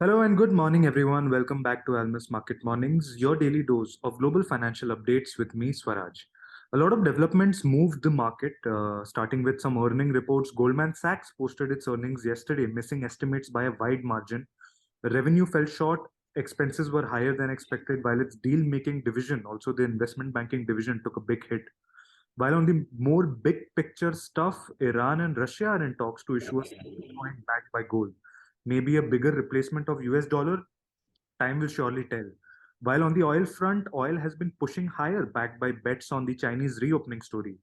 Hello and good morning, everyone. Welcome back to Almus Market Mornings, your daily dose of global financial updates with me, Swaraj. A lot of developments moved the market, starting with some earning reports. Goldman Sachs posted its earnings yesterday, missing estimates by a wide margin. The revenue fell short, expenses were higher than expected, while its deal making division, also the investment banking division, took a big hit. While on the more big picture stuff, Iran and Russia are in talks to issue a stablecoin backed by gold. Maybe a bigger replacement of US dollar. Time will surely tell. While on the oil front, oil has been pushing higher, backed by bets on the Chinese reopening story.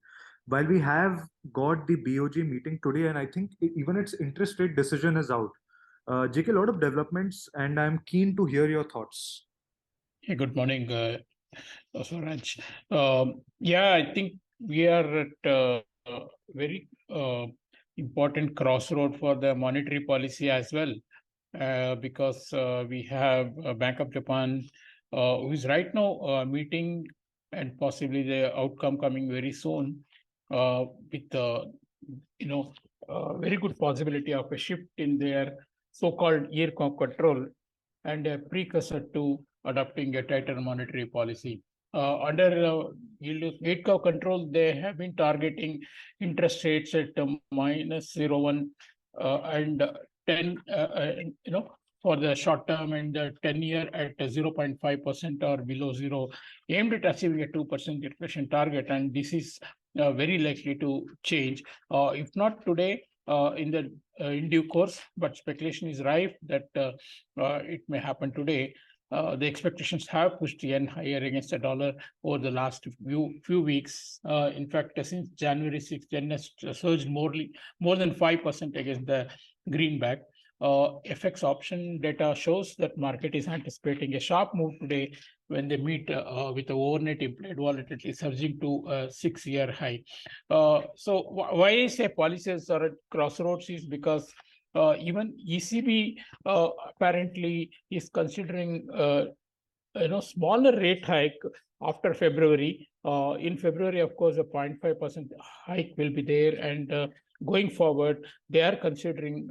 While we have got the BOJ meeting today, and I think even its interest rate decision is out. JK, a lot of developments, and I'm keen to hear your thoughts. Hey, good morning, Swaraj. Yeah, I think we are at a very important crossroad for the monetary policy as well, because we have Bank of Japan, who is right now meeting and possibly the outcome coming very soon, with very good possibility of a shift in their so-called yield curve control and a precursor to adopting a tighter monetary policy. Under yield curve control, they have been targeting interest rates at minus 0.1 and 10, for the short term, and the 10-year at 0.5% or below zero, aimed at achieving a 2% inflation target. And this is very likely to change, if not today, in due course, but speculation is rife that it may happen today. The expectations have pushed yen higher against the dollar over the last few weeks. In fact, since January 6th, yen has surged more than 5% against the greenback. FX option data shows that market is anticipating a sharp move today when they meet with the overnight implied volatility surging to a 6-year high. So why I say policies are at crossroads is because even ECB apparently is considering smaller rate hike after February. In February, of course, a 0.5% hike will be there, and going forward, they are considering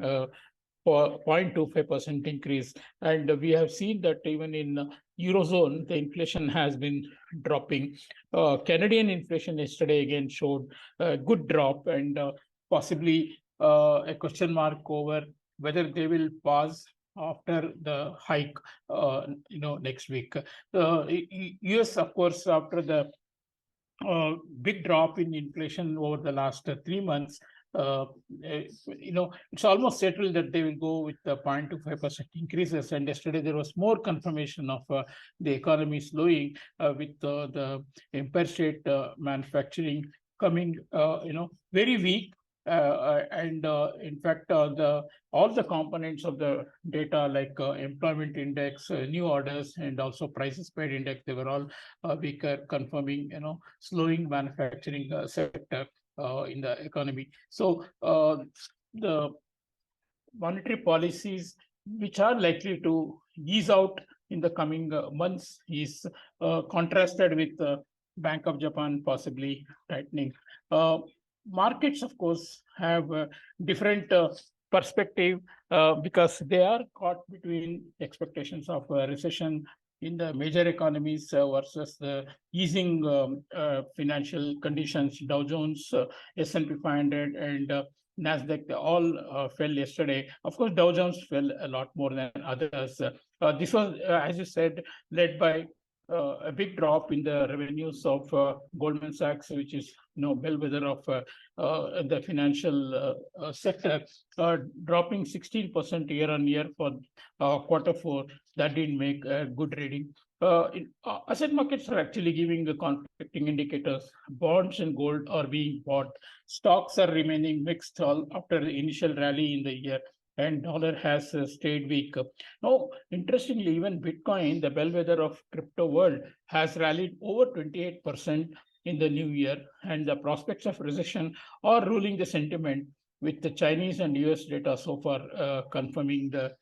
for 0.25% increase. And we have seen that even in Eurozone, the inflation has been dropping. Canadian inflation yesterday again showed a good drop, and possibly a question mark over whether they will pause after the hike, next week. US, of course, after the big drop in inflation over the last 3 months, it's almost settled that they will go with the 0.25% increases. And yesterday there was more confirmation of the economy slowing, with the Empire State Manufacturing coming, very weak. And in fact, all the components of the data, like employment index, new orders, and also prices paid index, they were all weaker, confirming slowing manufacturing sector in the economy. So the monetary policies which are likely to ease out in the coming months is contrasted with Bank of Japan possibly tightening. Markets, of course, have a different perspective because they are caught between expectations of a recession in the major economies versus the easing financial conditions. Dow Jones, S&P 500, and Nasdaq, they all fell yesterday. Of course, Dow Jones fell a lot more than others. This was, as you said, led by a big drop in the revenues of Goldman Sachs, which is bellwether of the financial sector, dropping 16% year on year for Q4. That didn't make a good reading. Asset markets are actually giving the conflicting indicators. Bonds and gold are being bought. Stocks are remaining mixed after the initial rally in the year, and dollar has stayed weak. Now, interestingly, even Bitcoin, the bellwether of crypto world, has rallied over 28% in the new year, and the prospects of recession are ruling the sentiment, with the Chinese and US data so far confirming the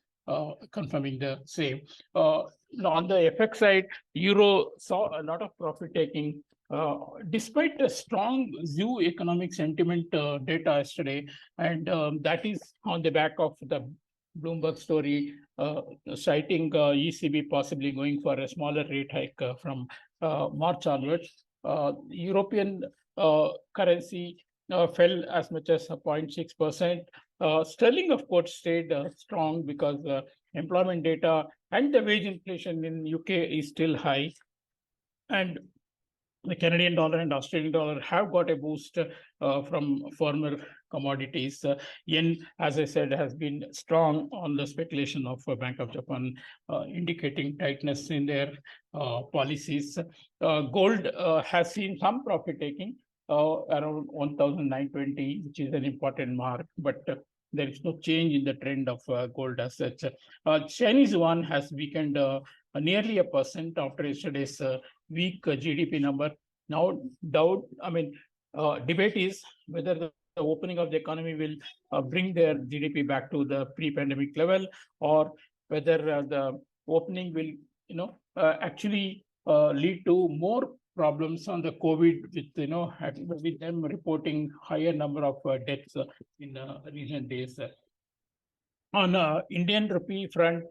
same. On the FX side, Euro saw a lot of profit taking. Despite a strong zoo economic sentiment data yesterday, and that is on the back of the Bloomberg story citing ECB possibly going for a smaller rate hike from March onwards. European currency fell as much as 0.6%. Sterling, of course, stayed strong because employment data and the wage inflation in UK is still high. And the Canadian dollar and Australian dollar have got a boost from former commodities. Yen, as I said, has been strong on the speculation of Bank of Japan, indicating tightness in their policies. Gold has seen some profit taking around 1,920, which is an important mark, but there is no change in the trend of gold as such. Chinese yuan has weakened nearly 1% after yesterday's weak GDP number. Now, debate is whether the opening of the economy will bring their GDP back to the pre-pandemic level, or whether the opening will, actually lead to more problems on the COVID, with them reporting higher number of deaths in recent days. On Indian rupee front,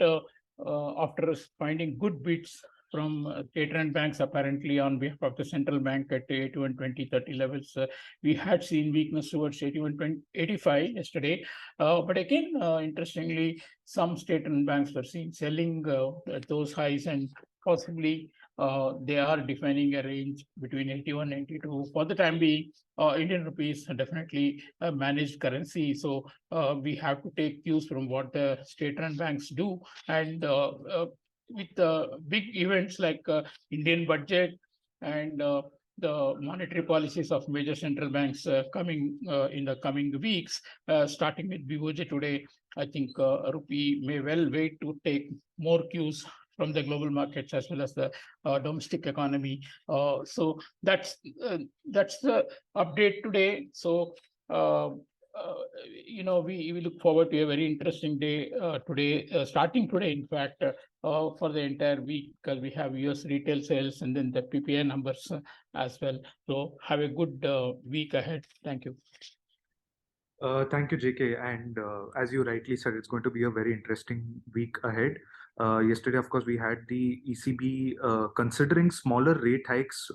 after finding good bids from state-run banks, apparently on behalf of the central bank at 81, 20, 30 levels, we had seen weakness towards 81, 85 yesterday. But again, interestingly, some state-run banks were seen selling at those highs, and possibly they are defining a range between 81 and 82. For the time being, Indian rupees definitely a managed currency. So we have to take cues from what the state-run banks do. And with big events like Indian budget and the monetary policies of major central banks coming in the coming weeks, starting with BOJ today, I think rupee may well wait to take more cues from the global markets as well as the domestic economy. So that's the update today. So we look forward to a very interesting day today, starting today, in fact, for the entire week, because we have US retail sales and then the PPI numbers as well. So have a good week ahead. Thank you. Thank you, JK. And as you rightly said, it's going to be a very interesting week ahead. Yesterday, of course, we had the ECB considering smaller rate hikes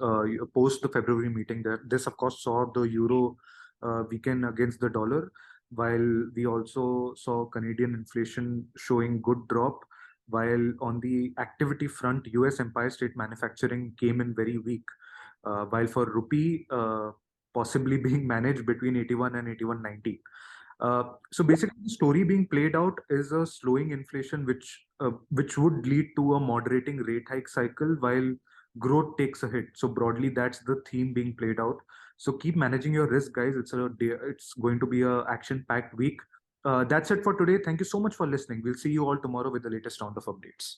post the February meeting. This, of course, saw the euro weaken against the dollar, while we also saw Canadian inflation showing good drop. While on the activity front, US Empire State Manufacturing came in very weak. While for rupee, possibly being managed between 81 and 81.90. So basically, the story being played out is a slowing inflation, which would lead to a moderating rate hike cycle while growth takes a hit. So broadly, that's the theme being played out. So keep managing your risk, guys. It's going to be a action-packed week. That's it for today. Thank you so much for listening. We'll see you all tomorrow with the latest round of updates.